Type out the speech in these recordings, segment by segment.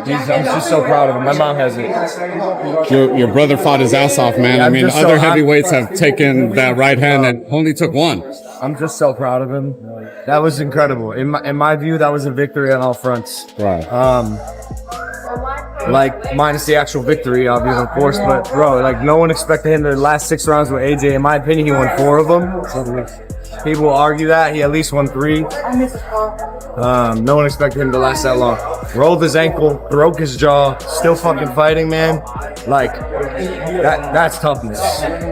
I'm just so proud of him. My mom has it. Your brother fought his ass off, man. Yeah, I mean, other heavyweights have taken that right hand and only took one. I'm just so proud of him. That was incredible. In my view, that was a victory on all fronts. Right. Like minus the actual victory, obviously, of course. But bro, like no one expected him to last 6 rounds with AJ. In my opinion, he won 4 of them. People will argue that he at least won 3. No one expected him to last that long. Rolled his ankle, broke his jaw, still fucking fighting, man. Like that's toughness.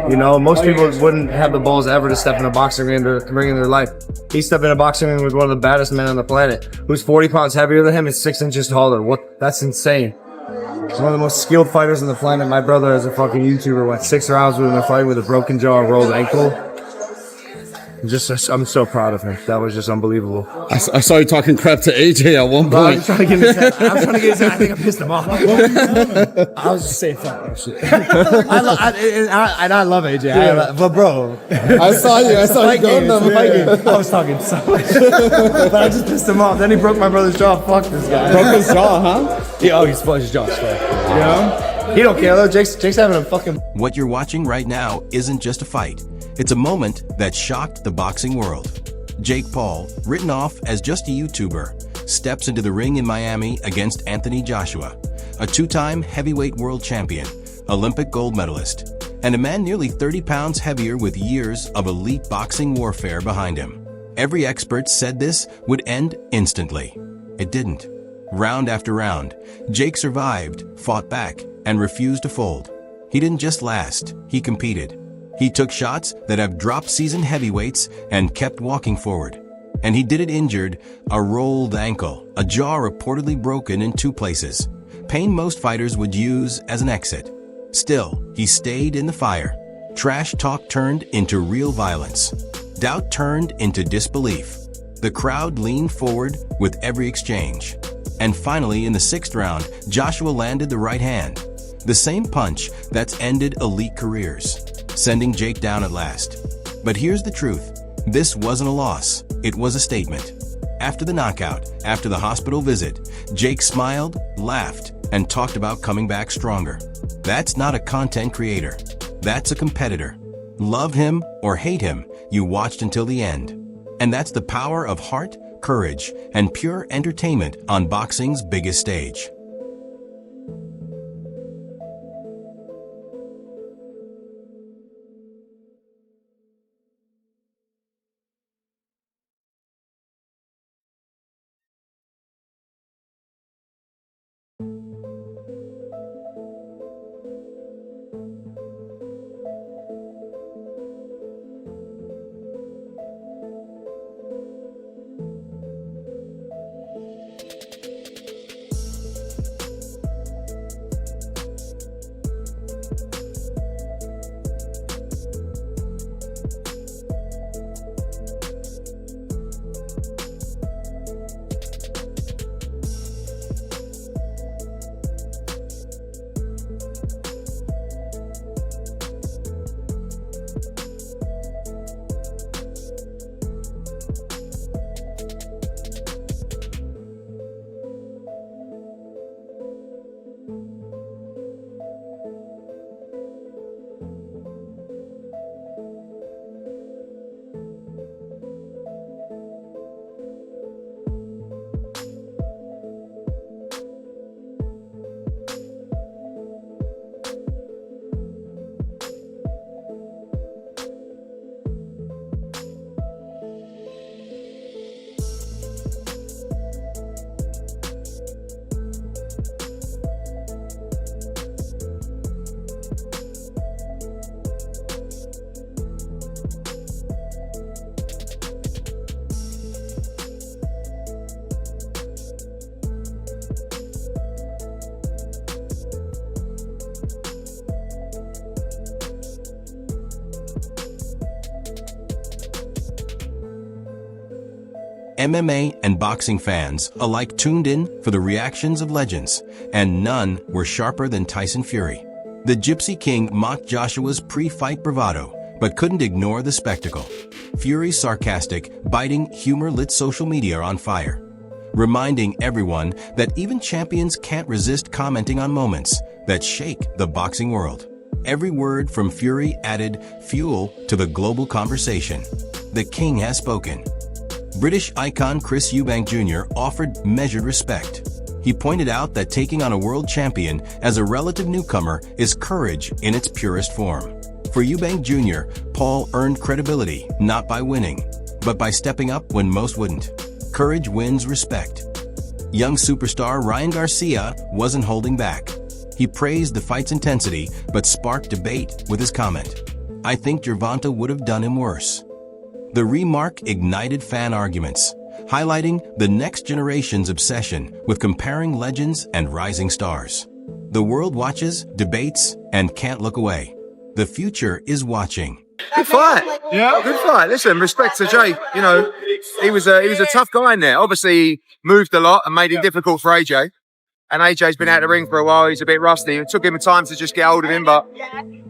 You know, most people wouldn't have the balls ever to step in a boxing ring to bring in their life. He stepped in a boxing ring with one of the baddest men on the planet, who's 40 pounds heavier than him and 6 inches taller. What? That's insane. He's one of the most skilled fighters on the planet. My brother, as a fucking YouTuber, went 6 rounds with him in a fight with a broken jaw and rolled ankle. I'm so proud of him. That was just unbelievable. I saw you talking crap to AJ at one Bro, point. I'm trying to get his head. I think I pissed him off. I was just saying fuck that shit. I love AJ. Yeah. But bro, I saw you going on the fight game. I was talking so much. But I just pissed him off. Then he broke my brother's jaw. Fuck this guy. Broke his jaw, huh? Yeah, his jaw's fucked. You know? He don't care though. Jake's having a fucking... What you're watching right now isn't just a fight. It's a moment that shocked the boxing world. Jake Paul, written off as just a YouTuber, steps into the ring in Miami against Anthony Joshua, a 2-time heavyweight world champion, Olympic gold medalist, and a man nearly 30 pounds heavier with years of elite boxing warfare behind him. Every expert said this would end instantly. It didn't. Round after round, Jake survived, fought back, and refused to fold. He didn't just last, he competed. He took shots that have dropped seasoned heavyweights and kept walking forward. And he did it injured, a rolled ankle, a jaw reportedly broken in 2 places. Pain most fighters would use as an exit. Still, he stayed in the fire. Trash talk turned into real violence. Doubt turned into disbelief. The crowd leaned forward with every exchange. And finally, in the 6th round, Joshua landed the right hand. The same punch that's ended elite careers, sending Jake down at last. But here's the truth. This wasn't a loss. It was a statement. After the knockout, after the hospital visit, Jake smiled, laughed, and talked about coming back stronger. That's not a content creator. That's a competitor. Love him or hate him, you watched until the end. And that's the power of heart, courage, and pure entertainment on boxing's biggest stage. MMA and boxing fans alike tuned in for the reactions of legends, and none were sharper than Tyson Fury. The Gypsy King mocked Joshua's pre-fight bravado, but couldn't ignore the spectacle. Fury's sarcastic, biting humor lit social media on fire. reminding everyone that even champions can't resist commenting on moments that shake the boxing world. Every word from Fury added fuel to the global conversation. The king has spoken. British icon Chris Eubank Jr. offered measured respect. He pointed out that taking on a world champion as a relative newcomer is courage in its purest form. For Eubank Jr., Paul earned credibility not by winning, but by stepping up when most wouldn't. Courage wins respect. Young superstar Ryan Garcia wasn't holding back. He praised the fight's intensity, but sparked debate with his comment. "I think Gervonta would have done him worse." The remark ignited fan arguments, highlighting the next generation's obsession with comparing legends and rising stars. The world watches, debates, and can't look away. The future is watching. Good fight. Yeah, good fight. Listen, respect to Jake. You know, he was a tough guy in there. Obviously, he moved a lot and made it difficult for AJ. And AJ's been out of the ring for a while. He's a bit rusty. It took him time to just get hold of him, but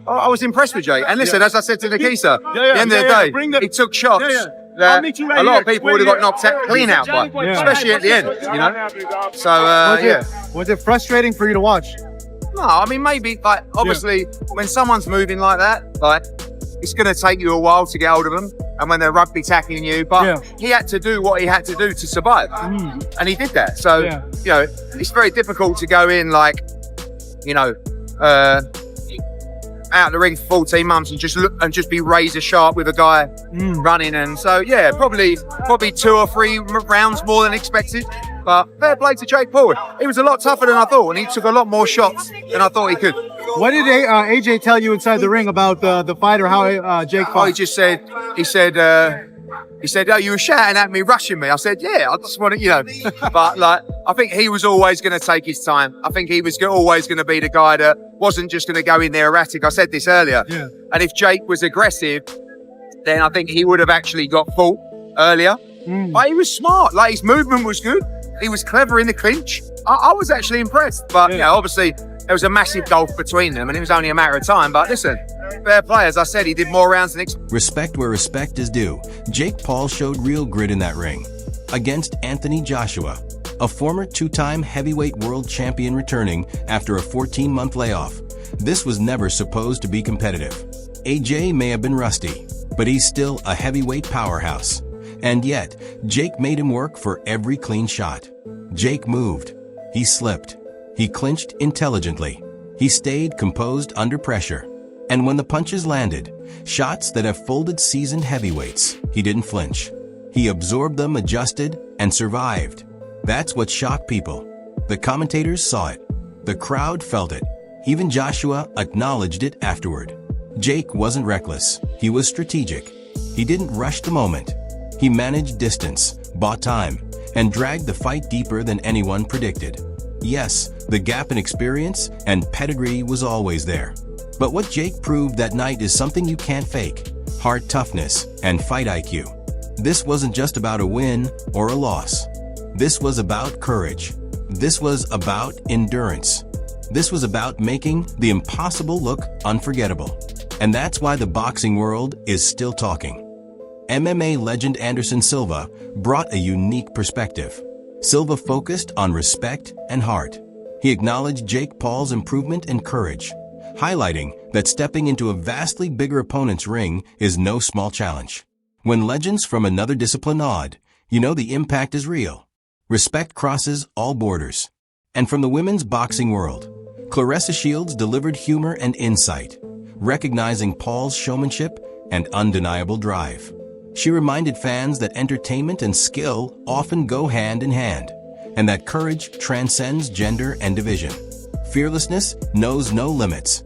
I was impressed with Jake. And listen, as I said to Nikisa, at the end of the day, he took shots that a lot of people would have got knocked out, clean out by, especially at the end, you know? So, yeah. Was it frustrating for you to watch? No, I mean, maybe, like, obviously, when someone's moving like that, like, it's going to take you a while to get hold of them, and when they're rugby tackling you, but he had to do what he had to do to survive, and he did that. So, you know, it's very difficult to go in, like, you know, out of the ring for 14 months and just be razor sharp with a guy running. And so, yeah, probably 2 or 3 rounds more than expected. But fair play to Jake Paul. He was a lot tougher than I thought, and he took a lot more shots than I thought he could. What did AJ tell you inside the ring about the fight, or how Jake fought? Oh, he said, oh, you were shouting at me, rushing me. I said, yeah, I just want to, you know. But, like, I think he was always going to take his time. I think he was always going to be the guy that wasn't just going to go in there erratic. I said this earlier. Yeah. And if Jake was aggressive, then I think he would have actually got fought earlier. But he was smart. Like, his movement was good. He was clever in the clinch. I was actually impressed. But, you know, obviously, there was a massive gulf between them, and it was only a matter of time. But listen, fair play. As I said, he did more rounds than expected. Respect where respect is due. Jake Paul showed real grit in that ring. Against Anthony Joshua, a former 2-time heavyweight world champion returning after a 14-month layoff. This was never supposed to be competitive. AJ may have been rusty, but he's still a heavyweight powerhouse. And yet, Jake made him work for every clean shot. Jake moved. He slipped. He clinched intelligently. He stayed composed under pressure. And when the punches landed, shots that have folded seasoned heavyweights, he didn't flinch. He absorbed them, adjusted, and survived. That's what shocked people. The commentators saw it. The crowd felt it. Even Joshua acknowledged it afterward. Jake wasn't reckless. He was strategic. He didn't rush the moment. He managed distance, bought time, and dragged the fight deeper than anyone predicted. Yes, the gap in experience and pedigree was always there. But what Jake proved that night is something you can't fake: heart toughness and fight IQ. This wasn't just about a win or a loss. This was about courage. This was about endurance. This was about making the impossible look unforgettable. And that's why the boxing world is still talking. MMA legend Anderson Silva brought a unique perspective. Silva focused on respect and heart. He acknowledged Jake Paul's improvement and courage, highlighting that stepping into a vastly bigger opponent's ring is no small challenge. When legends from another discipline nod, you know the impact is real. Respect crosses all borders. And from the women's boxing world, Claressa Shields delivered humor and insight, recognizing Paul's showmanship and undeniable drive. She reminded fans that entertainment and skill often go hand in hand, and that courage transcends gender and division. Fearlessness knows no limits.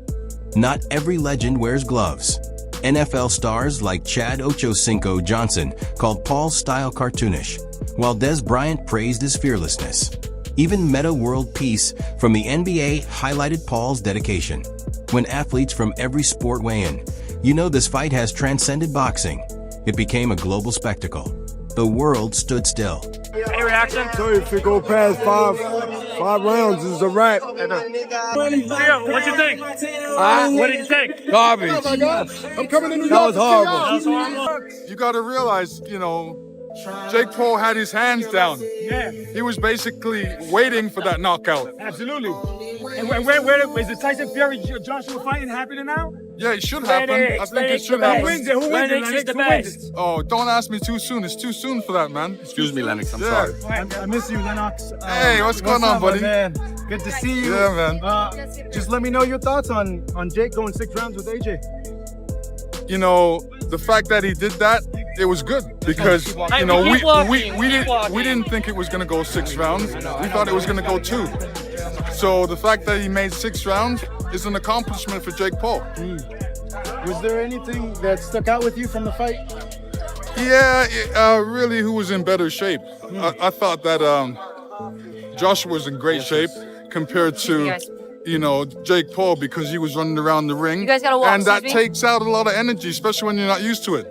Not every legend wears gloves. NFL stars like Chad Ochocinco Johnson called Paul's style cartoonish, while Des Bryant praised his fearlessness. Even Meta World Peace from the NBA highlighted Paul's dedication. When athletes from every sport weigh in, you know this fight has transcended boxing. It became a global spectacle. The world stood still. Any reaction? So if we go past five rounds, it's a wrap. What'd you think? What did you think? Garbage. Oh my God. I'm coming to New York. That was horrible. That was horrible. You got to realize, you know, Jake Paul had his hands down. Yeah, He was basically waiting for that knockout. absolutely. And where is the Tyson Fury Joshua fighting happening now? Yeah, it should happen. I think it should Who happen. wins it? Who wins it? Lennox? Who wins it? Oh, don't ask me too soon. It's too soon for that, man. Excuse me, Lennox. I'm Yeah. sorry. I miss you, Lennox. Hey, what's going on, up, my buddy? Man? Good to see you. Yeah, man. Just let me know your thoughts on Jake going 6 rounds with AJ. You know, the fact that he did that, it was good because you know we didn't think it was gonna go 6 rounds. We thought it was gonna go 2. So the fact that he made 6 rounds is an accomplishment for Jake Paul. Was there anything that stuck out with you from the fight? Yeah, really, who was in better shape? I thought that Joshua was in great shape compared to, you know, Jake Paul because he was running around the ring. You guys gotta walk, and that excuse me? takes out a lot of energy, especially when you're not used to it.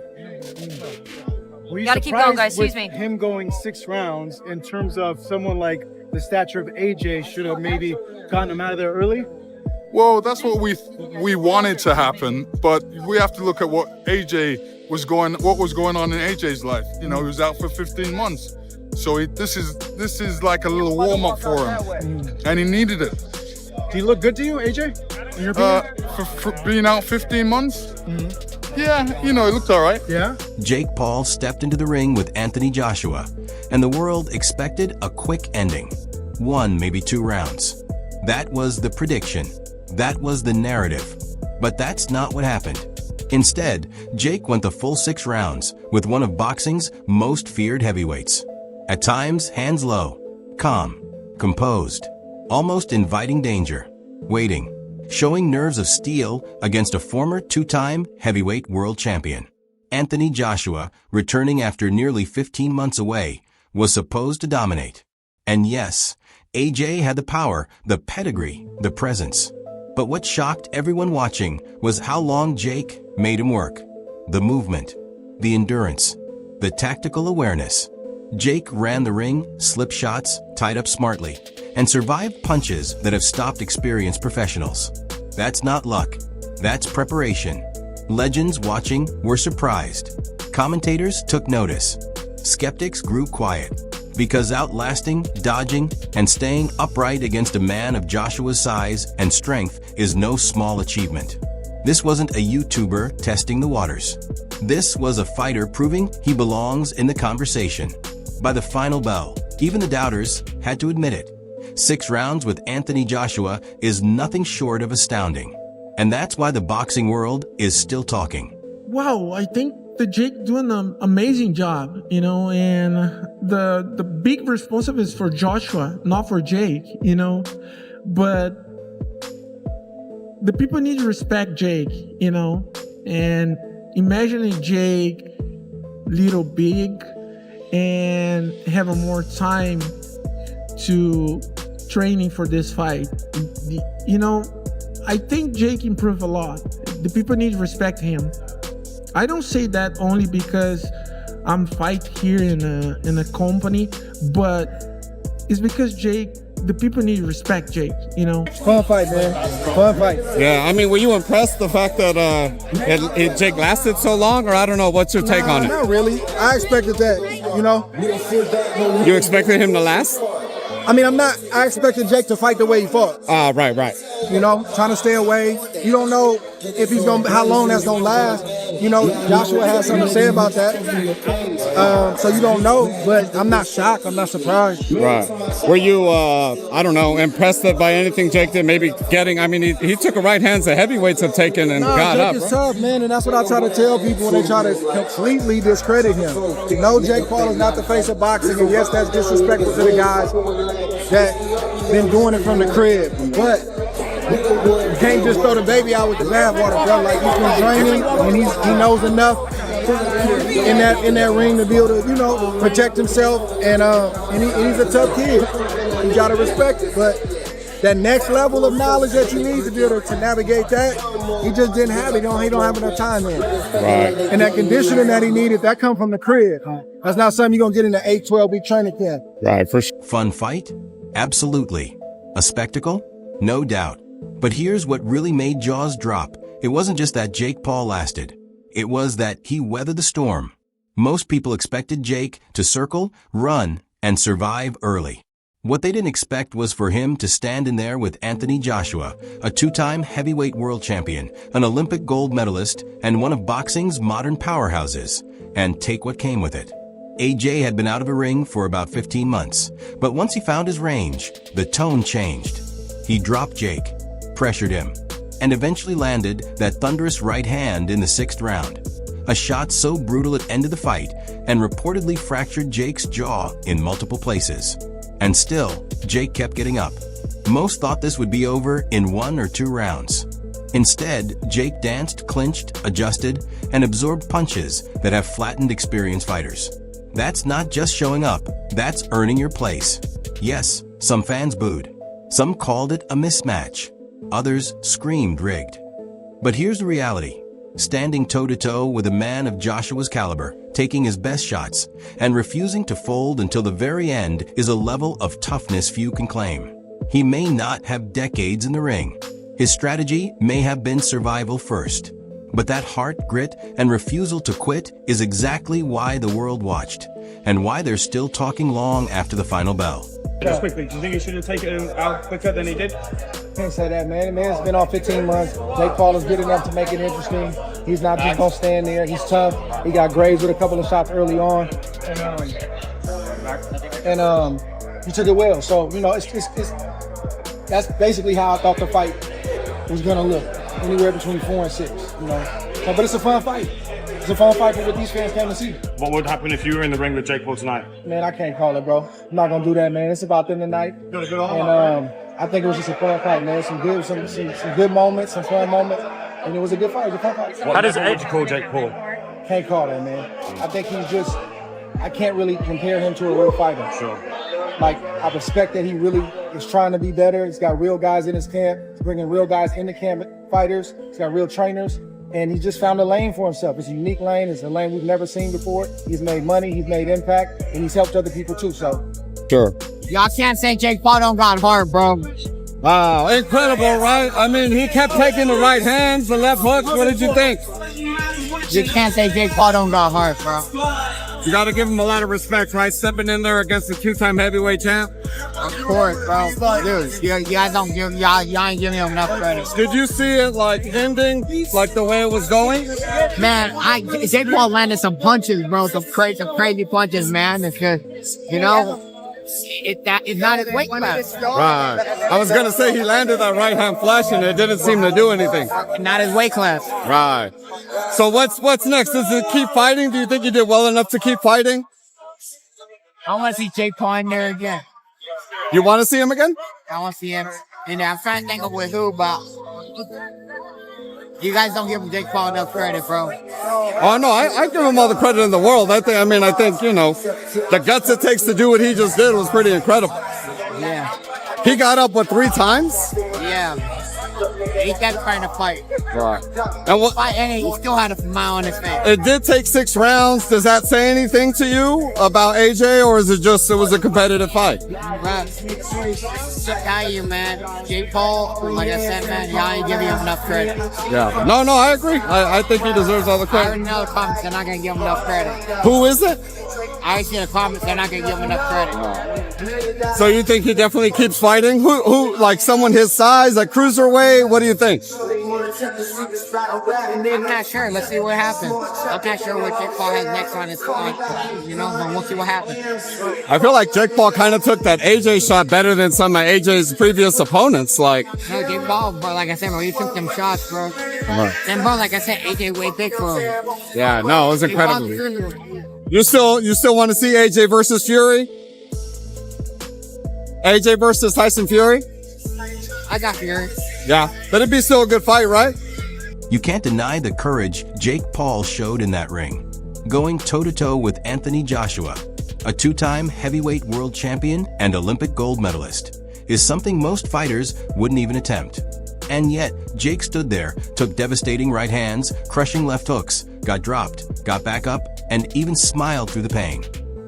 Were you Gotta keep going, guys. surprised Excuse with me. him going 6 rounds in terms of someone like the stature of AJ should have maybe gotten him out of there early? Well, that's what we wanted to happen, but we have to look at what was going on in AJ's life. You know, he was out for 15 months, so this is like a little warm up for him, and he needed it. Do you look good to you, AJ? In your opinion? For being out 15 months, yeah, you know, it looked all right. Yeah. Jake Paul stepped into the ring with Anthony Joshua, and the world expected a quick ending. 1, maybe 2 rounds. That was the prediction. That was the narrative. But that's not what happened. Instead, Jake went the full 6 rounds with one of boxing's most feared heavyweights. At times, hands low, calm, composed, almost inviting danger, waiting, showing nerves of steel against a former 2-time heavyweight world champion. Anthony Joshua, returning after nearly 15 months away, was supposed to dominate. And yes, AJ had the power, the pedigree, the presence. But what shocked everyone watching was how long Jake made him work. The movement, the endurance, the tactical awareness. Jake ran the ring, slipped shots, tied up smartly, and survived punches that have stopped experienced professionals. That's not luck. That's preparation. Legends watching were surprised. Commentators took notice. Skeptics grew quiet. Because outlasting, dodging, and staying upright against a man of Joshua's size and strength is no small achievement. This wasn't a YouTuber testing the waters. This was a fighter proving he belongs in the conversation. By the final bell, even the doubters had to admit it. 6 rounds with Anthony Joshua is nothing short of astounding. And that's why the boxing world is still talking. Wow, I think that Jake doing an amazing job, you know, and the big responsibility is for Joshua, not for Jake, you know, but the people need to respect Jake, you know, and imagining Jake little big and having more time to training for this fight, you know, I think Jake improved a lot. The people need to respect him. I don't say that only because I'm fight here in a company, but it's because Jake, the people need to respect Jake, you know? Fun fight, man. Fun fight. Yeah, I mean, were you impressed the fact that Jake lasted so long, or I don't know, what's your take on it? Not really. I expected that, you know. You expected him to last? I mean, I expected Jake to fight the way he fought. Right. You know, trying to stay away. You don't know if how long that's gonna last. You know, Joshua has something to say about that. So you don't know, but I'm not shocked. I'm not surprised. Right. Were you, I don't know, impressed by anything Jake did? Maybe he took a right hand that heavyweights have taken and got Jake up. is tough, man, and that's what I try to tell people when they try to completely discredit him. No, Jake Paul is not the face of boxing, and yes, that's disrespectful to the guys that been doing it from the crib. But you can't just throw the baby out with the bathwater, bro. Like, he's been training, and he knows enough in that ring to be able to, you know, protect himself. And he's a tough kid. You gotta respect it. But that next level of knowledge that you need to be able to navigate that, he just didn't have it. He don't have enough time in. Right. And that conditioning that he needed, that come from the crib. That's not something you're gonna get in the 8, 12-week training camp. Right, for sure. Fun fight? Absolutely. A spectacle? No doubt. But here's what really made jaws drop. It wasn't just that Jake Paul lasted. It was that he weathered the storm. Most people expected Jake to circle, run, and survive early. What they didn't expect was for him to stand in there with Anthony Joshua, a two-time heavyweight world champion, an Olympic gold medalist, and one of boxing's modern powerhouses, and take what came with it. AJ had been out of a ring for about 15 months, but once he found his range, the tone changed. He dropped Jake, pressured him, and eventually landed that thunderous right hand in the 6th round. A shot so brutal it ended the fight and reportedly fractured Jake's jaw in multiple places. And still, Jake kept getting up. Most thought this would be over in 1 or 2 rounds. Instead, Jake danced, clinched, adjusted, and absorbed punches that have flattened experienced fighters. That's not just showing up, that's earning your place. Yes, some fans booed. Some called it a mismatch. Others screamed rigged. But here's the reality. Standing toe-to-toe with a man of Joshua's caliber, taking his best shots, and refusing to fold until the very end is a level of toughness few can claim. He may not have decades in the ring. His strategy may have been survival first. But that heart, grit, and refusal to quit is exactly why the world watched, and why they're still talking long after the final bell. Just quickly, do you think he should have taken him out quicker than he did? Can't say that, man. The man's been on 15 months. Jake Paul is good enough to make it interesting. He's not just gonna stand there. He's tough. He got grazed with a couple of shots early on, and he took it well. So that's basically how I thought the fight was gonna look. Anywhere between 4 and 6, you know. So, but it's a fun fight. It's a fun fight for what these fans came to see. What would happen if you were in the ring with Jake Paul tonight? Man, I can't call it, bro. I'm not gonna do that, man. It's about them tonight. And I think it was just a fun fight, man. Some good moments, some fun moments, and it was a good fight. It was a fun fight. How does Edge call Jake Paul? Can't call that, man. I think he's just. I can't really compare him to a real fighter. Sure. Like, I respect that he really is trying to be better. He's got real guys in his camp. He's bringing real guys into camp, fighters. He's got real trainers. And he just found a lane for himself. It's a unique lane. It's a lane we've never seen before. He's made money. He's made impact. And he's helped other people, too. So, Sure. Y'all can't say Jake Paul don't got heart, bro. Wow, incredible, right? I mean, he kept taking the right hands, the left hooks. What did you think? You can't say Jake Paul don't got heart, bro. You got to give him a lot of respect, right? Stepping in there against the two-time heavyweight champ. Of course, bro. Dude, you guys don't give y'all ain't giving him enough credit. Did you see it like ending, like the way it was going? Man, Jake Paul landed some punches, bro. Some crazy punches, man. It's just, you know, it's not his weight class. Right. I was gonna say he landed that right hand flush and it didn't seem to do anything. Not his weight class. Right. So what's next? Does it keep fighting? Do you think you did well enough to keep fighting? I want to see Jake Paul in there again. You want to see him again? I want to see him. And I'm trying to think of with who, but you guys don't give Jake Paul enough credit, bro. Oh no, I give him all the credit in the world. I think you know, the guts it takes to do what he just did was pretty incredible. Yeah. He got up 3 times? Yeah. He kept trying to fight. Right. And he still had a smile on his face. It did take 6 rounds. Does that say anything to you about AJ, or is it just it was a competitive fight? Tell you, man, Jake Paul, like I said, man, y'all ain't giving him enough credit. Yeah. No, I agree. I think he deserves all the I credit. already know the comments, they're not going to give him enough credit. Who is it? I already see the comments, they're not going to give him enough credit. So you think he definitely keeps fighting? Who, like someone his size, like cruiserweight? What do you think? I'm not sure. Let's see what happens. I'm not sure what Jake Paul has next on his fight, you know, but we'll see what happens. I feel like Jake Paul kind of took that AJ shot better than some of AJ's previous opponents. Like, no, Jake Paul, bro, like I said, bro, he took them shots, bro. Right. And bro, like I said, AJ way big for him. Yeah, no, it was incredible. You still want to see AJ versus Fury? AJ versus Tyson Fury? I got Fury. Yeah, but it'd be still a good fight, right? You can't deny the courage Jake Paul showed in that ring, going toe-to-toe with Anthony Joshua, a 2-time heavyweight world champion and Olympic gold medalist, is something most fighters wouldn't even attempt. And yet, Jake stood there, took devastating right hands, crushing left hooks, got dropped, got back up, and even smiled through the pain.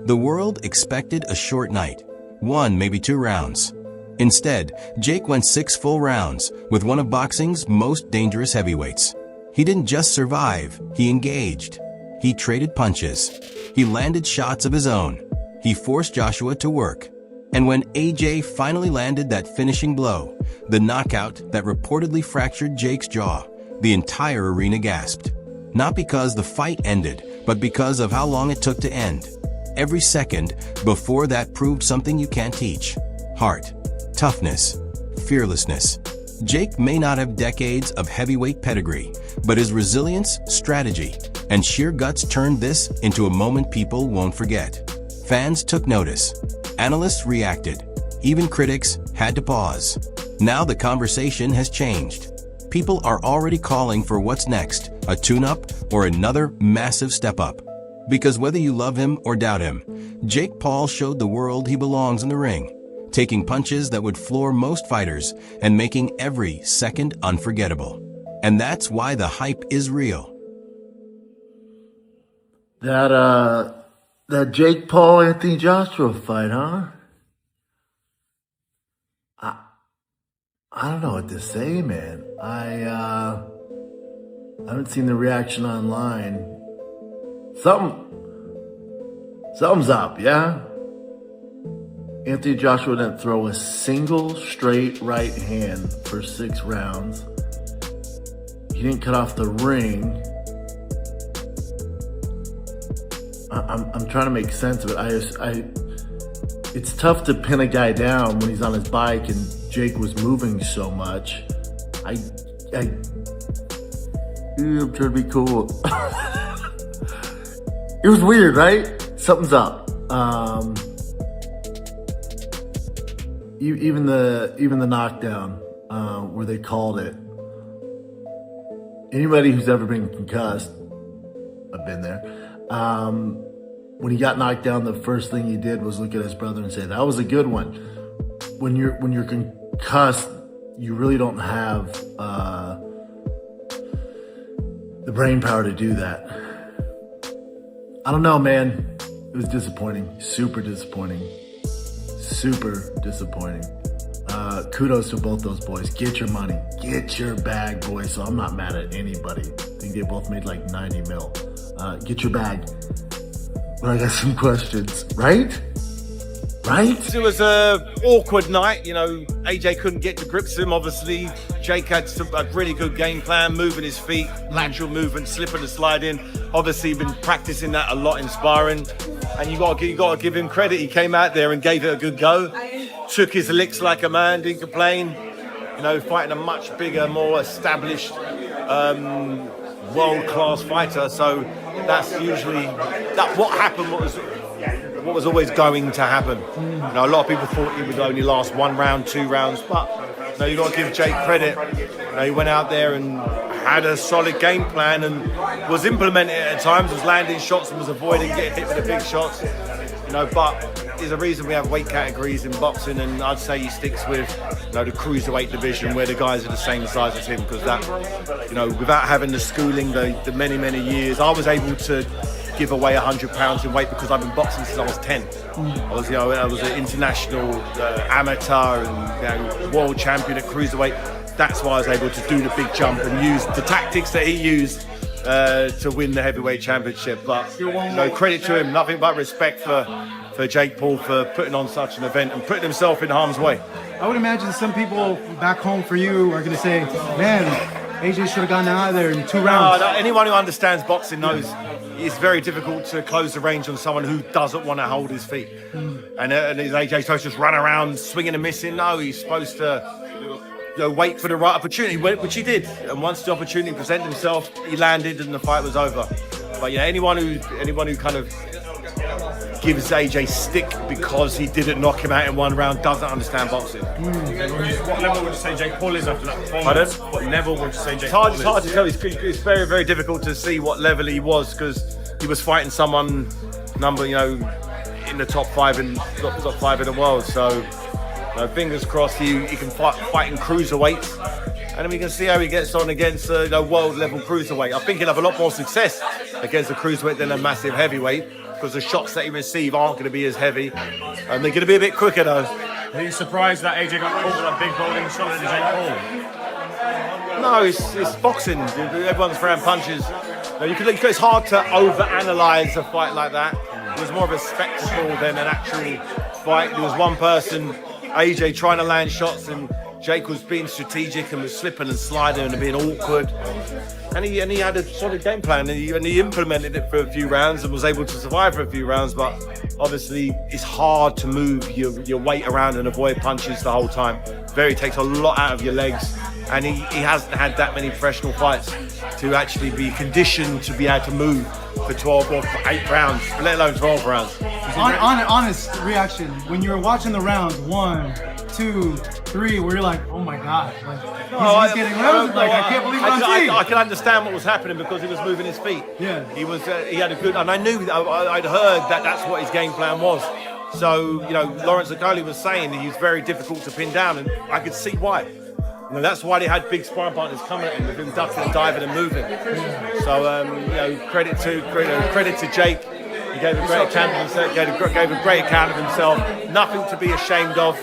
The world expected a short night, 1, maybe 2 rounds. Instead, Jake went 6 full rounds with one of boxing's most dangerous heavyweights. He didn't just survive, he engaged. He traded punches. He landed shots of his own. He forced Joshua to work. And when AJ finally landed that finishing blow, the knockout that reportedly fractured Jake's jaw, the entire arena gasped. Not because the fight ended, but because of how long it took to end. Every second before that proved something you can't teach. Heart, toughness, fearlessness. Jake may not have decades of heavyweight pedigree, but his resilience, strategy, and sheer guts turned this into a moment people won't forget. Fans took notice. Analysts reacted. Even critics had to pause. Now the conversation has changed. People are already calling for what's next, a tune-up or another massive step up. Because whether you love him or doubt him, Jake Paul showed the world he belongs in the ring, taking punches that would floor most fighters and making every second unforgettable. And that's why the hype is real. That Jake Paul Anthony Joshua fight, huh? I don't know what to say, man. I haven't seen the reaction online. Something's up, yeah? Anthony Joshua didn't throw a single straight right hand for 6 rounds. He didn't cut off the ring. I'm trying to make sense of it. It's tough to pin a guy down when he's on his bike and Jake was moving so much. I'm trying to be cool. It was weird, right? Something's up. Even the knockdown where they called it. Anybody who's ever been concussed, I've been there. When he got knocked down, the first thing he did was look at his brother and say, "That was a good one." When you're concussed, you really don't have the brain power to do that. I don't know, man. It was disappointing. Super disappointing. Super disappointing. Kudos to both those boys. Get your money. Get your bag, boys. So I'm not mad at anybody. I think they both made like 90 mil. Get your bag. But I got some questions. Right? It was a awkward night. You know, AJ couldn't get to grips with him, obviously. Jake had a really good game plan, moving his feet, lateral movement, slipping and sliding. Obviously, been practicing that a lot in sparring. And you got to give him credit. He came out there and gave it a good go. Took his licks like a man, didn't complain. You know, fighting a much bigger, more established, world-class fighter. So that's usually what happened. What was always going to happen. You know, a lot of people thought he would only last 1 round, 2 rounds, but you know, you got to give Jake credit. You know, he went out there and had a solid game plan and was implementing it at times, was landing shots and was avoiding getting hit with the big shots. You know, but there's a reason we have weight categories in boxing, and I'd say he sticks with, you know, the cruiserweight division where the guys are the same size as him, because that, you know, without having the schooling, the many years, I was able to give away 100 pounds in weight because I've been boxing since I was 10. I was an international amateur and world champion at cruiserweight. That's why I was able to do the big jump and use the tactics that he used to win the heavyweight championship. But no credit to him, nothing but respect for Jake Paul for putting on such an event and putting himself in harm's way. I would imagine some people back home for you are going to say, man, AJ should have gotten out of there in 2 rounds. No, anyone who understands boxing knows it's very difficult to close the range on someone who doesn't want to hold his feet. And is AJ supposed to just run around swinging and missing? No, he's supposed to wait for the right opportunity, which he did. And once the opportunity presented himself, he landed and the fight was over. But yeah, anyone who kind of gives AJ stick because he didn't knock him out in 1 round doesn't understand boxing. What level would you say Jake Paul is after that performance? Pardon? What level would you say Jake Paul is? It's hard to tell. It's very, very difficult to see what level he was, because he was fighting someone in the top 5 in the world. So fingers crossed he can fight in cruiserweights. And then we can see how he gets on against world level cruiserweight. I think he'll have a lot more success against a cruiserweight than a massive heavyweight, because the shots that he receives aren't going to be as heavy, and they're going to be a bit quicker though. Are you surprised that AJ got caught with that big bowling shot at Jake Paul? No, it's boxing. Everyone's throwing punches. It's hard to over-analyze a fight like that. It was more of a spectacle than an actual fight. There was one person, AJ, trying to land shots, and Jake was being strategic and was slipping and sliding and being awkward. And he had a solid game plan, and he implemented it for a few rounds and was able to survive for a few rounds. But obviously, it's hard to move your weight around and avoid punches the whole time. It takes a lot out of your legs, and he hasn't had that many professional fights to actually be conditioned to be able to move for 12 or for 8 rounds, let alone 12 rounds. Honest reaction, when you were watching the rounds 1, 2, 3, where you're like, oh my God, like, he's getting rounds, like, I can't believe what I'm seeing. I can understand what was happening because he was moving his feet. Yeah. He had a good, and I knew, I'd heard that that's what his game plan was. So, Lawrence Okoli was saying he was very difficult to pin down, and I could see why. That's why they had big sparring partners coming at him with him ducking and diving and moving. So, credit to Jake. He gave a great account of himself. Gave a great account of himself. Nothing to be ashamed of.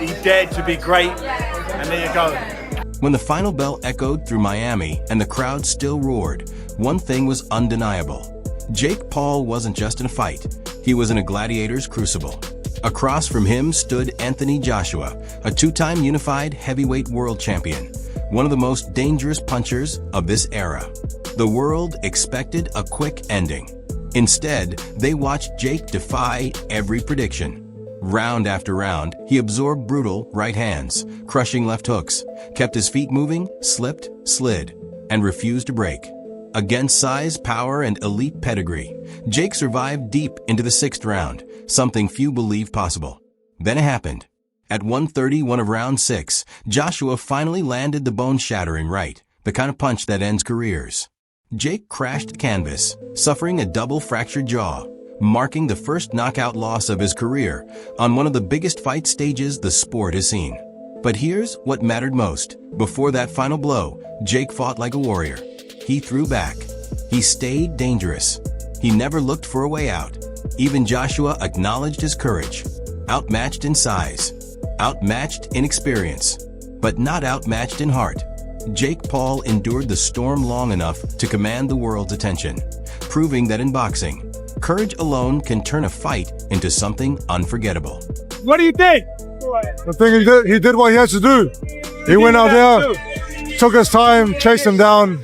He dared to be great, and there you go. When the final bell echoed through Miami and the crowd still roared, one thing was undeniable. Jake Paul wasn't just in a fight. He was in a gladiator's crucible. Across from him stood Anthony Joshua, a 2-time unified heavyweight world champion, one of the most dangerous punchers of this era. The world expected a quick ending. Instead, they watched Jake defy every prediction. Round after round, he absorbed brutal right hands, crushing left hooks, kept his feet moving, slipped, slid, and refused to break. Against size, power, and elite pedigree, Jake survived deep into the 6th round, something few believed possible. Then it happened. At 1:31 of round 6, Joshua finally landed the bone-shattering right, the kind of punch that ends careers. Jake crashed the canvas, suffering a double fractured jaw, marking the first knockout loss of his career on one of the biggest fight stages the sport has seen. But here's what mattered most. Before that final blow, Jake fought like a warrior. He threw back. He stayed dangerous. He never looked for a way out. Even Joshua acknowledged his courage. Outmatched in size, outmatched in experience, but not outmatched in heart. Jake Paul endured the storm long enough to command the world's attention, proving that in boxing, courage alone can turn a fight into something unforgettable. What do you think? I think he did what he had to do. He went out there, took his time, chased him down,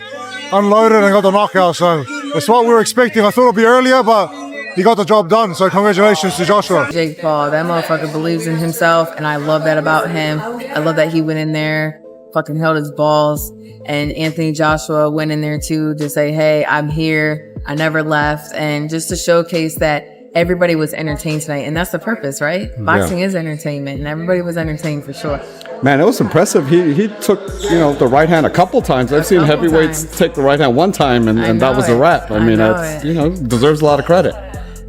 unloaded, and got the knockout. So that's what we were expecting. I thought it'd be earlier, but he got the job done. So congratulations to Joshua. Jake Paul, that motherfucker believes in himself, and I love that about him. I love that he went in there, fucking held his balls, and Anthony Joshua went in there too to say, hey, I'm here, I never left, and just to showcase that everybody was entertained tonight, and that's the purpose, right? Boxing is entertainment, and everybody was entertained for sure. Man, it was impressive. He took, the right hand a couple times. I've seen heavyweights take the right hand one time, and that was a wrap. I mean, that's, deserves a lot of credit.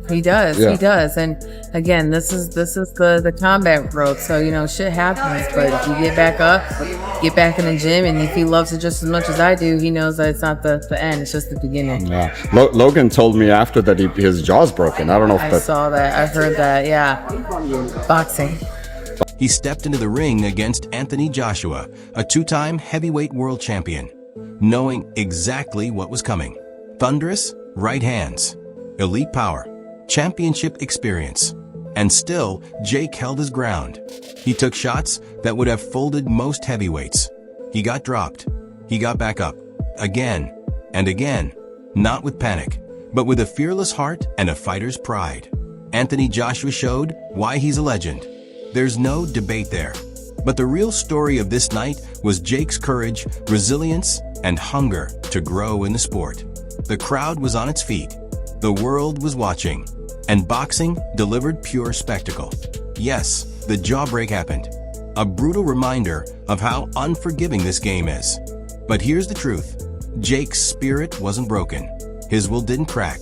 He does. He does. And again, this is the combat growth. So, shit happens, but you get back up, get back in the gym, and if he loves it just as much as I do, he knows that it's not the end, it's just the beginning. Yeah. Logan told me after that his jaw's broken. I don't know if I saw that. I heard that. Yeah. Boxing. He stepped into the ring against Anthony Joshua, a 2-time heavyweight world champion, knowing exactly what was coming. Thunderous right hands, elite power, championship experience. And still, Jake held his ground. He took shots that would have folded most heavyweights. He got dropped. He got back up. Again and again. Not with panic, but with a fearless heart and a fighter's pride. Anthony Joshua showed why he's a legend. There's no debate there. But the real story of this night was Jake's courage, resilience, and hunger to grow in the sport. The crowd was on its feet. The world was watching. And boxing delivered pure spectacle. Yes, the jawbreak happened. A brutal reminder of how unforgiving this game is. But here's the truth. Jake's spirit wasn't broken. His will didn't crack.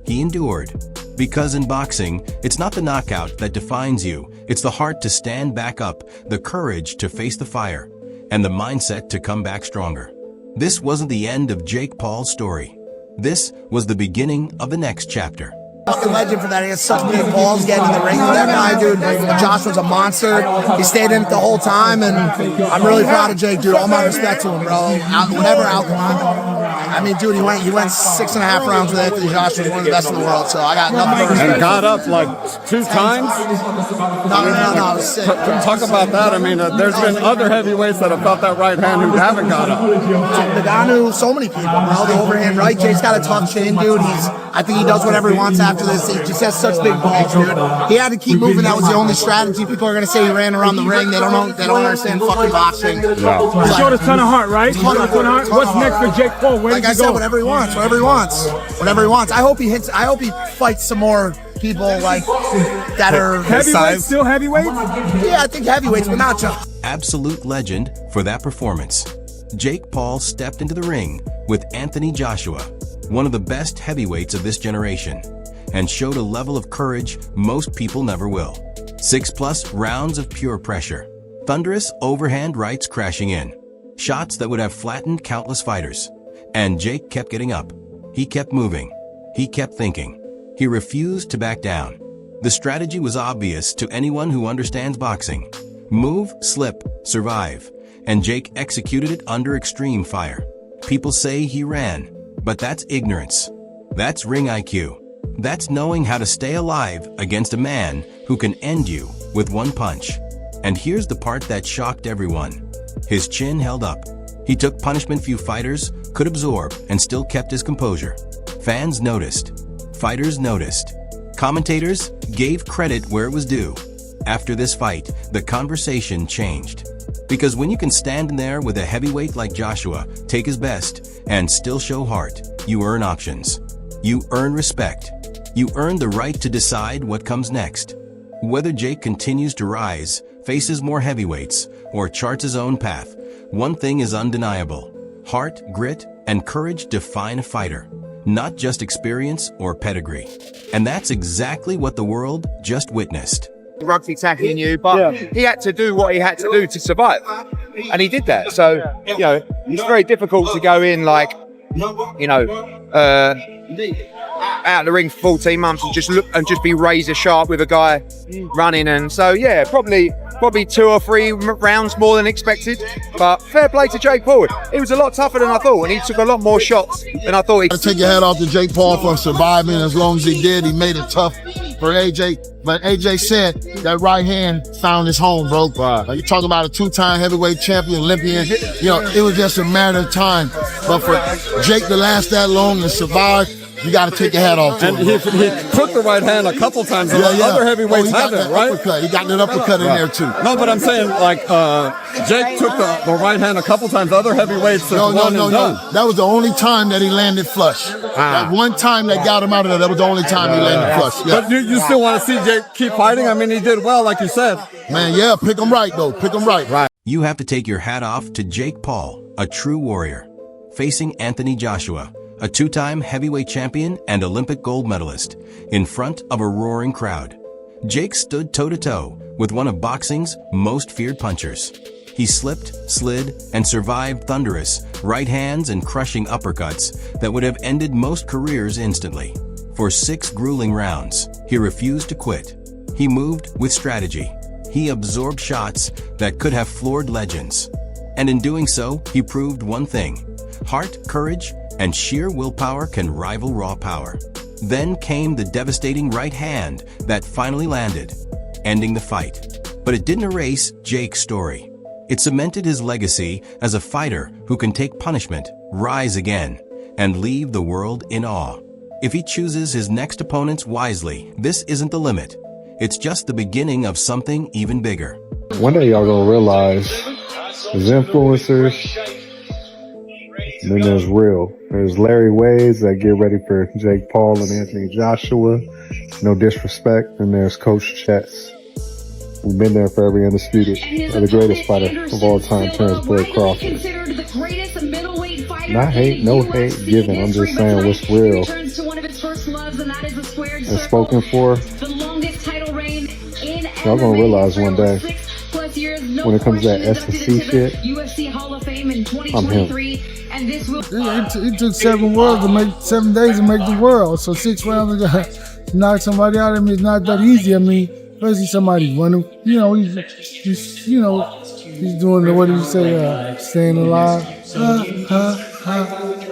He endured. Because in boxing, it's not the knockout that defines you. It's the heart to stand back up, the courage to face the fire, and the mindset to come back stronger. This wasn't the end of Jake Paul's story. This was the beginning of the next chapter. Fucking legend for that. He has such big balls getting in the ring with that guy, dude. Josh was a monster. He stayed in it the whole time, and I'm really proud of Jake, dude. All my respect to him, bro. Whatever outcome. I mean, dude, he went 6.5 rounds with Anthony Joshua, one of the best in the world. So I got nothing but respect. And got up like 2 times. No, it was sick. Talk about that. I mean, there's been other heavyweights that have felt that right hand who haven't got up. The guy knew so many people, bro. The overhand right. Jake's got a tough chin, dude. I think he does whatever he wants after this. He just has such big balls, dude. He had to keep moving. That was the only strategy. People are gonna say he ran around the ring. They don't know. They don't understand fucking boxing. Yeah. He showed a ton of heart, right? What's next for Jake Paul? Where like I said, whatever he wants. Whatever he wants. Whatever he wants. I hope he hits. I hope he fights some more people like that are heavyweights. Still heavyweights? Yeah, I think heavyweights, but not just. Absolute legend for that performance. Jake Paul stepped into the ring with Anthony Joshua, one of the best heavyweights of this generation, and showed a level of courage most people never will. 6+ rounds of pure pressure, thunderous overhand rights crashing in, shots that would have flattened countless fighters. And Jake kept getting up. He kept moving. He kept thinking. He refused to back down. The strategy was obvious to anyone who understands boxing. Move, slip, survive. And Jake executed it under extreme fire. People say he ran, but that's ignorance. That's ring IQ. That's knowing how to stay alive against a man who can end you with one punch. And here's the part that shocked everyone. His chin held up. He took punishment few fighters could absorb and still kept his composure. Fans noticed. Fighters noticed. Commentators gave credit where it was due. After this fight, the conversation changed. Because when you can stand in there with a heavyweight like Joshua, take his best, and still show heart, you earn options. You earn respect. You earn the right to decide what comes next. Whether Jake continues to rise, faces more heavyweights, or charts his own path, one thing is undeniable. Heart, grit, and courage define a fighter, not just experience or pedigree. And that's exactly what the world just witnessed. Rugby tackling you, but he had to do what he had to do to survive, and he did that. So, you know, it's very difficult to go in like, you know, out of the ring for 14 months and just be razor sharp with a guy running. And so, yeah, probably 2 or 3 rounds more than expected. But fair play to Jake Paul. It was a lot tougher than I thought, and he took a lot more shots than I thought. Take your hat off to Jake Paul for surviving as long as he did. He made it tough for AJ. But AJ said that right hand found his home, bro. Like, you're talking about a 2-time heavyweight champion, Olympian. You know, it was just a matter of time. But for Jake to last that long and survive, you got to take your hat off to him. And he took the right hand a couple times. Other heavyweights haven't, right? Uppercut. He got that uppercut in there, too. No, but I'm saying, like, Jake took the right hand a couple times. Other heavyweights have won and done. That was the only time that he landed flush. That one time that got him out of there, that was the only time he landed flush. Yeah. But you still want to see Jake keep fighting? I mean, he did well, like you said. Man, yeah, pick him right, though. Pick him right. You have to take your hat off to Jake Paul, a true warrior, facing Anthony Joshua, a 2-time heavyweight champion and Olympic gold medalist, in front of a roaring crowd. Jake stood toe-to-toe with one of boxing's most feared punchers. He slipped, slid, and survived thunderous right hands and crushing uppercuts that would have ended most careers instantly. For 6 grueling rounds, he refused to quit. He moved with strategy. He absorbed shots that could have floored legends. And in doing so, he proved one thing: heart, courage, and sheer willpower can rival raw power. Then came the devastating right hand that finally landed, ending the fight. But it didn't erase Jake's story. It cemented his legacy as a fighter who can take punishment, rise again, and leave the world in awe. If he chooses his next opponents wisely, this isn't the limit. It's just the beginning of something even bigger. One day y'all gonna realize there's influencers, and then there's real. There's Larry Ways that get ready for Jake Paul and Anthony Joshua. No disrespect. And there's Coach Chess, who's been there for every undisputed. And the greatest fighter of all time, Terrence Boyd Crawford. Not hate, no hate given. I'm just saying what's real. And spoken for. Y'all gonna realize one day, when it comes to that S&C shit, I'm him. It took 7 days to make the world. So 6 rounds, to knock somebody out, I mean, it's not that easy. I mean, especially somebody running. You know, he's doing what do you say, staying alive.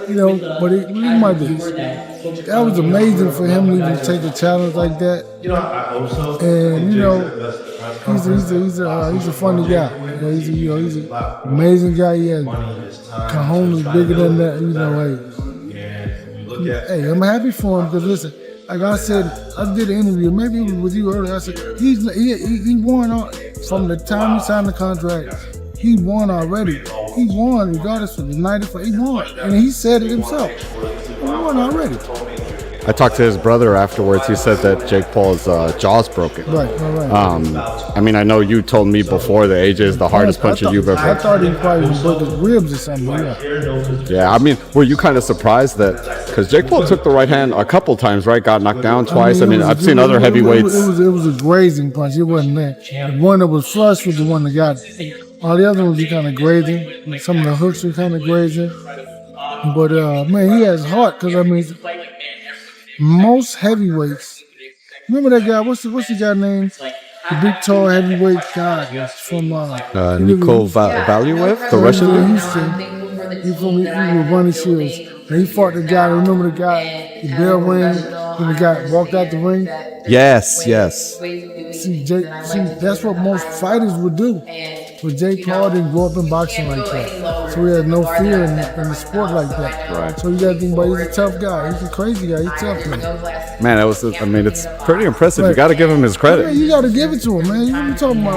You know, but it might be. That was amazing for him to even take a challenge like that. And you know, he's a funny guy. You know, he's an amazing guy. He has cojones bigger than that. You know, hey, I'm happy for him because listen, like I said, I did an interview. Maybe it was with you earlier. I said he won from the time he signed the contract. He won already. He won regardless of the night. He won, and he said it himself. He won already. I talked to his brother afterwards. He said that Jake Paul's jaw's broken. Right. I mean, I know you told me before that AJ is the hardest puncher you've ever I had. thought he probably broke his ribs or something. Yeah, I mean, were you kind of surprised that, because Jake Paul took the right hand a couple times, right? Got knocked down twice. I mean, I've seen other heavyweights. It was a grazing punch. It wasn't there. The one that was flush was the one that got it. All the other ones were kind of grazing. Some of the hooks were kind of grazing. But, man, he has heart because, I mean, most heavyweights. Remember that guy? What's the guy name? The big, tall heavyweight guy from Niko Valuev, the Russian dude? He was running shields. And he fought the guy. Remember the guy? The bell rang when the guy walked out the ring? Yes. See, that's what most fighters would do. But Jake Paul didn't grow up in boxing like that. So he had no fear in the sport like that. Right. So you got to think about he's a tough guy. He's a crazy guy. He's tough. Man, it's pretty impressive. You got to give him his credit. Yeah, you got to give it to him, man. You know what I'm talking about?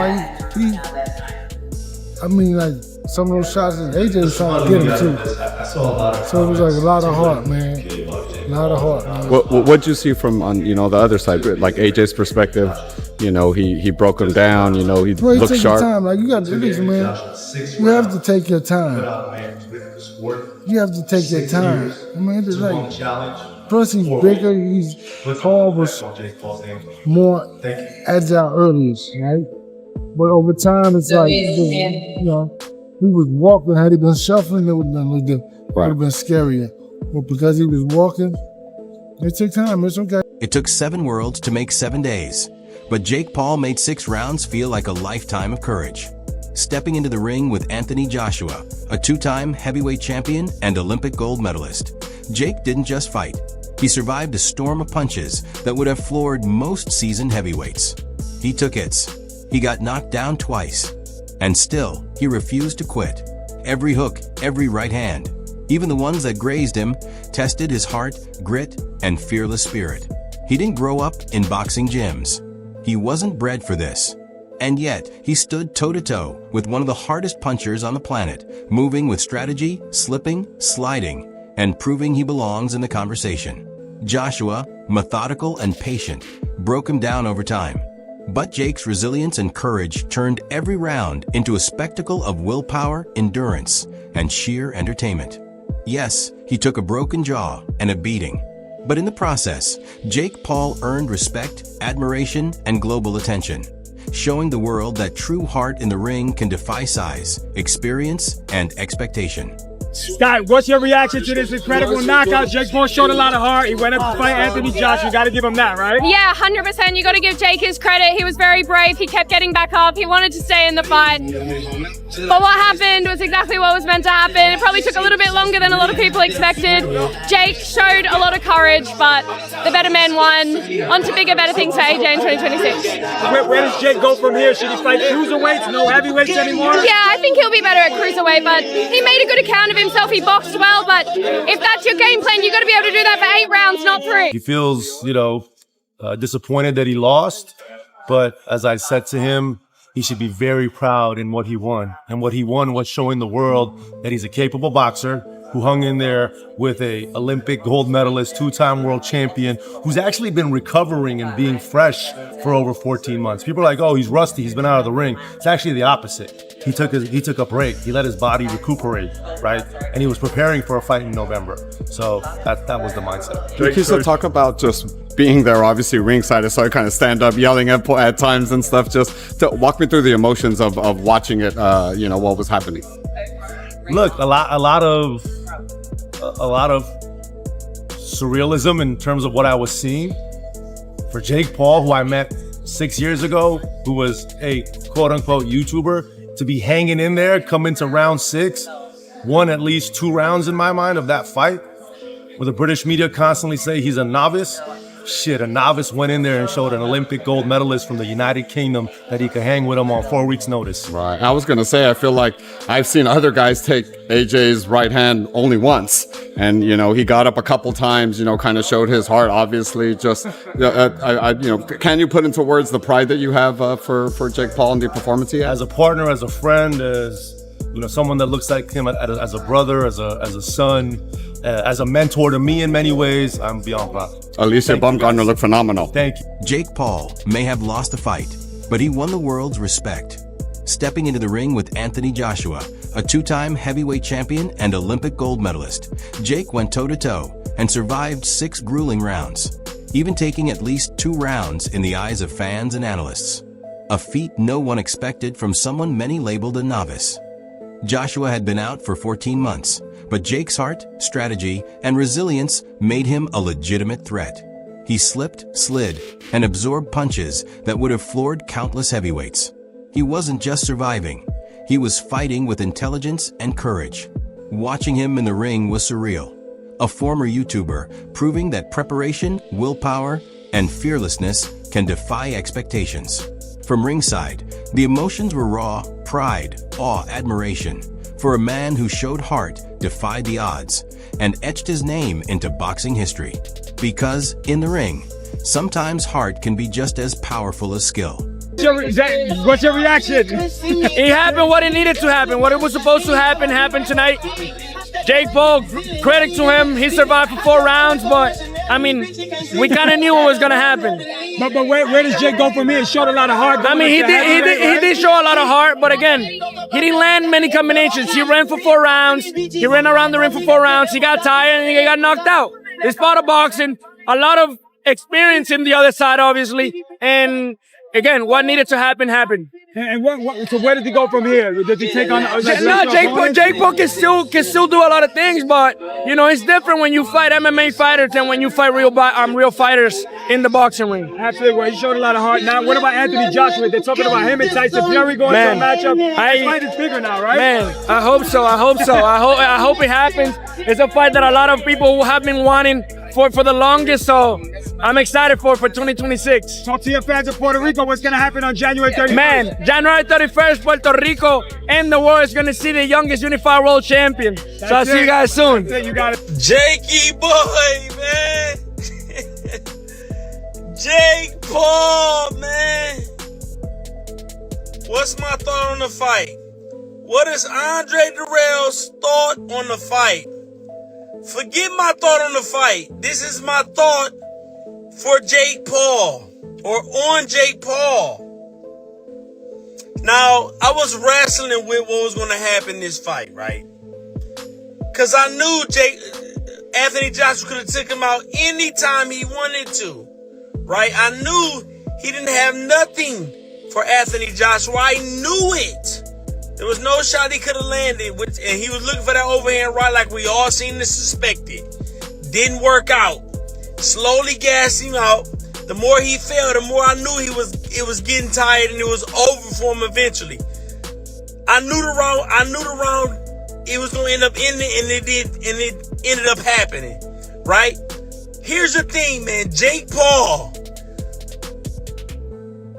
Like some of those shots that AJ was trying to get him too. So it was like a lot of heart, man. A lot of heart, man. What'd you see from on the other side, like AJ's perspective? You know, he broke him down. You know, he looked sharp. Time. Like you got to do this, man. You have to take your time. You have to take your time. I mean, it's like plus he's bigger. Paul was more agile earlier, right? But over time, it's like you know, he was walking. Had he been shuffling, it would have been scarier. But because he was walking, it took time. It's okay. It took 7 worlds to make 7 days. But Jake Paul made 6 rounds feel like a lifetime of courage. Stepping into the ring with Anthony Joshua, a 2-time heavyweight champion and Olympic gold medalist, Jake didn't just fight. He survived a storm of punches that would have floored most seasoned heavyweights. He took hits. He got knocked down twice. And still, he refused to quit. Every hook, every right hand, even the ones that grazed him, tested his heart, grit, and fearless spirit. He didn't grow up in boxing gyms. He wasn't bred for this. And yet, he stood toe-to-toe with one of the hardest punchers on the planet, moving with strategy, slipping, sliding, and proving he belongs in the conversation. Joshua, methodical and patient, broke him down over time. But Jake's resilience and courage turned every round into a spectacle of willpower, endurance, and sheer entertainment. Yes, he took a broken jaw and a beating. But in the process, Jake Paul earned respect, admiration, and global attention, showing the world that true heart in the ring can defy size, experience, and expectation. Scott, what's your reaction to this incredible knockout? Jake Paul showed a lot of heart. He went up to fight Anthony Joshua. You got to give him that, right? Yeah, 100%. You got to give Jake his credit. He was very brave. He kept getting back up. He wanted to stay in the fight. But what happened was exactly what was meant to happen. It probably took a little bit longer than a lot of people expected. Jake showed a lot of courage, but the better man won. On to bigger, better things for AJ in 2026. Where does Jake go from here? Should he fight cruiserweights, no heavyweights anymore? Yeah, I think he'll be better at cruiserweight, but he made a good account of himself. He boxed well, but if that's your game plan, you got to be able to do that for 8 rounds, not 3. He feels, disappointed that he lost, but as I said to him, he should be very proud in what he won. And what he won was showing the world that he's a capable boxer who hung in there with a Olympic gold medalist, 2-time world champion, who's actually been recovering and being fresh for over 14 months. People are like, oh, he's rusty, he's been out of the ring. It's actually the opposite. He took a break. He let his body recuperate, right? And he was preparing for a fight in November. So that was the mindset. Drake used to talk about just being there, obviously ringside, so I kind of stand up, yelling at times and stuff. Just to walk me through the emotions of watching it. What was happening. Look, a lot of surrealism in terms of what I was seeing. For Jake Paul, who I met 6 years ago, who was a quote-unquote YouTuber, to be hanging in there, come into round 6, won at least 2 rounds in my mind of that fight, where the British media constantly say he's a novice. Shit, a novice went in there and showed an Olympic gold medalist from the United Kingdom that he could hang with him on 4 weeks' notice. Right. I was going to say, I feel like I've seen other guys take AJ's right hand only once. And, you know, he got up a couple times, you know, kind of showed his heart, obviously. Just, can you put into words the pride that you have for Jake Paul and the performance he had? As a partner, as a friend, as, you know, someone that looks like him as a brother, as a son, as a mentor to me in many ways, I'm beyond proud. Alicia Baumgartner looked phenomenal. Thank you. Jake Paul may have lost the fight, but he won the world's respect. Stepping into the ring with Anthony Joshua, a 2-time heavyweight champion and Olympic gold medalist, Jake went toe-to-toe and survived 6 grueling rounds, even taking at least 2 rounds in the eyes of fans and analysts. A feat no one expected from someone many labeled a novice. Joshua had been out for 14 months, but Jake's heart, strategy, and resilience made him a legitimate threat. He slipped, slid, and absorbed punches that would have floored countless heavyweights. He wasn't just surviving, he was fighting with intelligence and courage. Watching him in the ring was surreal. A former YouTuber proving that preparation, willpower, and fearlessness can defy expectations. From ringside, the emotions were raw: pride, awe, admiration for a man who showed heart, defied the odds, and etched his name into boxing history. Because in the ring, sometimes heart can be just as powerful as skill. What's your reaction? It happened what it needed to happen. What it was supposed to happen happened tonight. Jake Paul, credit to him, he survived for 4 rounds, but I mean, we kind of knew what was gonna happen. But where does Jake go from here? He showed a lot of heart. I mean, he did show a lot of heart, but again, he didn't land many combinations. He ran for 4 rounds. He ran around the ring for 4 rounds. He got tired and he got knocked out. It's part of boxing. A lot of experience in the other side, obviously, and again, what needed to happen happened. And so where did he go from here? Did he take on? Jake Paul can still do a lot of things, but you know it's different when you fight MMA fighters than when you fight real fighters in the boxing ring. Absolutely, well, he showed a lot of heart. Now, what about Anthony Joshua? They're talking about him and Tyson Fury going to a matchup. This fight is bigger now, right? Man, I hope so. I hope it happens. It's a fight that a lot of people have been wanting for the longest, so I'm excited for 2026. Talk to your fans of Puerto Rico. What's going to happen on January 31st? Man, January 31st, Puerto Rico and the world is going to see the youngest unified world champion. So I'll see you guys soon. That's it, you got it. Jakey boy, man. Jake Paul, man. What's my thought on the fight? What is Andre Dirrell's thought on the fight? Forget my thought on the fight. This is my thought for Jake Paul, or on Jake Paul. Now, I was wrestling with what was going to happen in this fight, right? Because I knew Anthony Joshua could have took him out anytime he wanted to, right? I knew he didn't have nothing for Anthony Joshua. I knew it. There was no shot he could have landed, and he was looking for that overhand right like we all seemed to suspect it. Didn't work out. Slowly gassed him out. The more he fell, the more I knew it was getting tired and it was over for him eventually. I knew the round it was gonna end up ending, and it ended up happening. Right? Here's the thing, man. Jake Paul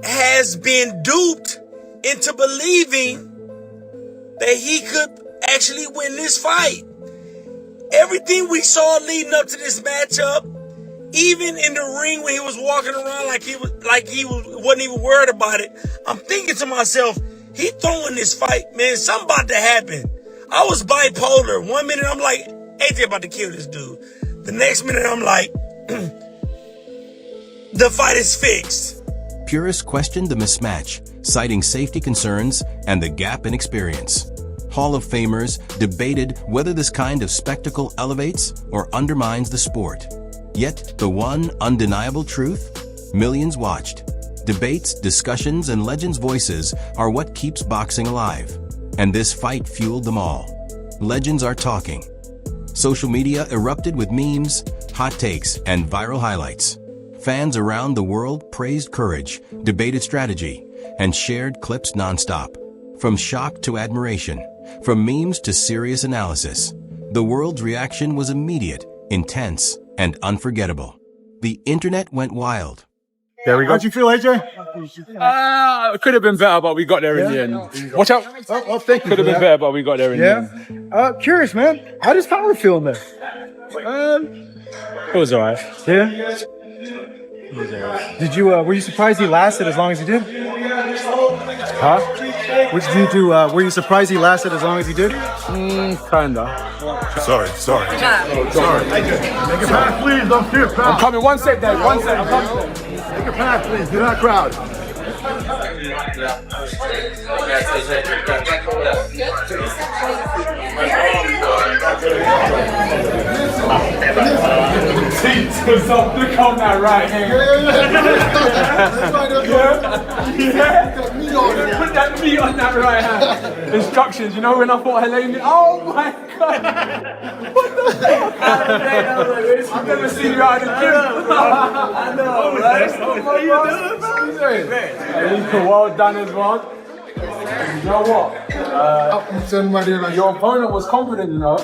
has been duped into believing that he could actually win this fight. Everything we saw leading up to this matchup, even in the ring when he was walking around like he wasn't even worried about it, I'm thinking to myself, he throwing this fight, man, something about to happen. I was bipolar. 1 minute I'm like, AJ about to kill this dude. The next minute I'm like, the fight is fixed. Purists questioned the mismatch, citing safety concerns and the gap in experience. Hall of Famers debated whether this kind of spectacle elevates or undermines the sport. Yet, the one undeniable truth? Millions watched. Debates, discussions, and legends' voices are what keeps boxing alive. And this fight fueled them all. Legends are talking. Social media erupted with memes, hot takes, and viral highlights. Fans around the world praised courage, debated strategy, and shared clips nonstop. From shock to admiration, from memes to serious analysis, the world's reaction was immediate, intense, and unforgettable. The internet went wild. There we go. How'd you feel, AJ? Could have been better, but we got there in the end. Watch out. Oh, thank you. Could have been better, but we got there in the end. Curious, man. How does Power feel in there? It was alright. Yeah? Did you, were you surprised he lasted as long as he did? Huh? What did you do, were you surprised he lasted as long as he did? Kinda. Sorry. Sorry. Make a pass, please. Don't fear, pal. I'm coming. One sec, Dave. One sec. I'm coming. Make a pass, please. Do not crowd. Look on that right hand. Put that meat on that right hand. Instructions, you know when I thought Helene. Oh my god! What the fuck? I've never seen you out of the gym. I know, right? What are you doing, man? Well done as well. You know what? Your opponent was confident, you know.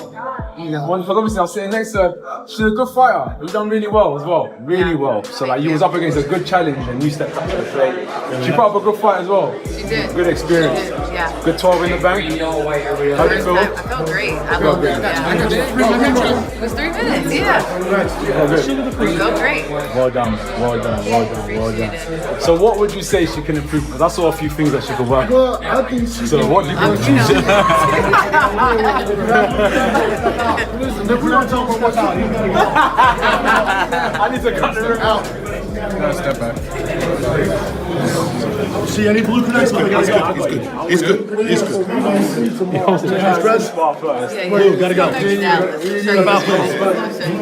One for obviously I was sitting next to her. She's a good fighter. You done really well as well. Really well. So like you was up against a good challenge and you stepped up to the plate. She put up a good fight as well. She did. Good experience. She did, yeah. Good 12 in the bank. How do you feel? I felt great. I loved it. Yeah. It was 3 minutes, yeah. We felt great. Well done. So what would you say she can improve? Because I saw a few things that she could work on. Well, I think she So what do you think? Listen, if we're not talking about what's out here. I need to cut the room out. Step back. See any blue connects? It's good. Blue, gotta go.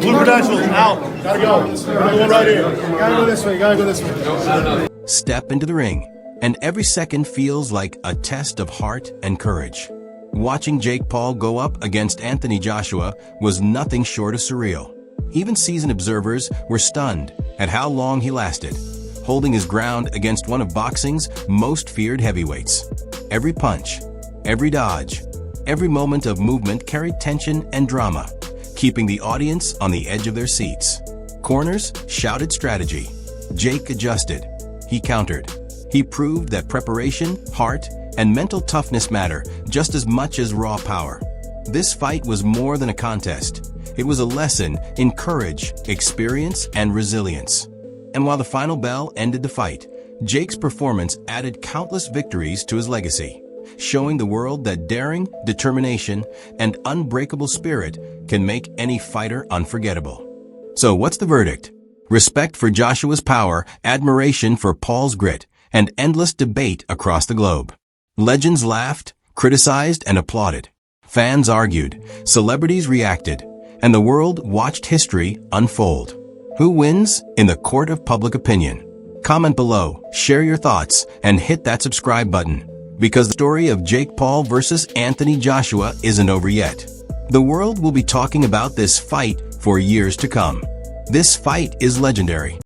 Blue credentials, out. Gotta go. Gotta go right here. Gotta go this way. Step into the ring, and every second feels like a test of heart and courage. Watching Jake Paul go up against Anthony Joshua was nothing short of surreal. Even seasoned observers were stunned at how long he lasted, holding his ground against one of boxing's most feared heavyweights. Every punch, every dodge, every moment of movement carried tension and drama, keeping the audience on the edge of their seats. Corners shouted strategy. Jake adjusted. He countered. He proved that preparation, heart, and mental toughness matter just as much as raw power. This fight was more than a contest. It was a lesson in courage, experience, and resilience. And while the final bell ended the fight, Jake's performance added countless victories to his legacy, showing the world that daring, determination, and unbreakable spirit can make any fighter unforgettable. So what's the verdict? Respect for Joshua's power, admiration for Paul's grit, and endless debate across the globe. Legends laughed, criticized, and applauded. Fans argued, celebrities reacted, and the world watched history unfold. Who wins in the court of public opinion? Comment below, share your thoughts, and hit that subscribe button, because the story of Jake Paul versus Anthony Joshua isn't over yet. The world will be talking about this fight for years to come. This fight is legendary.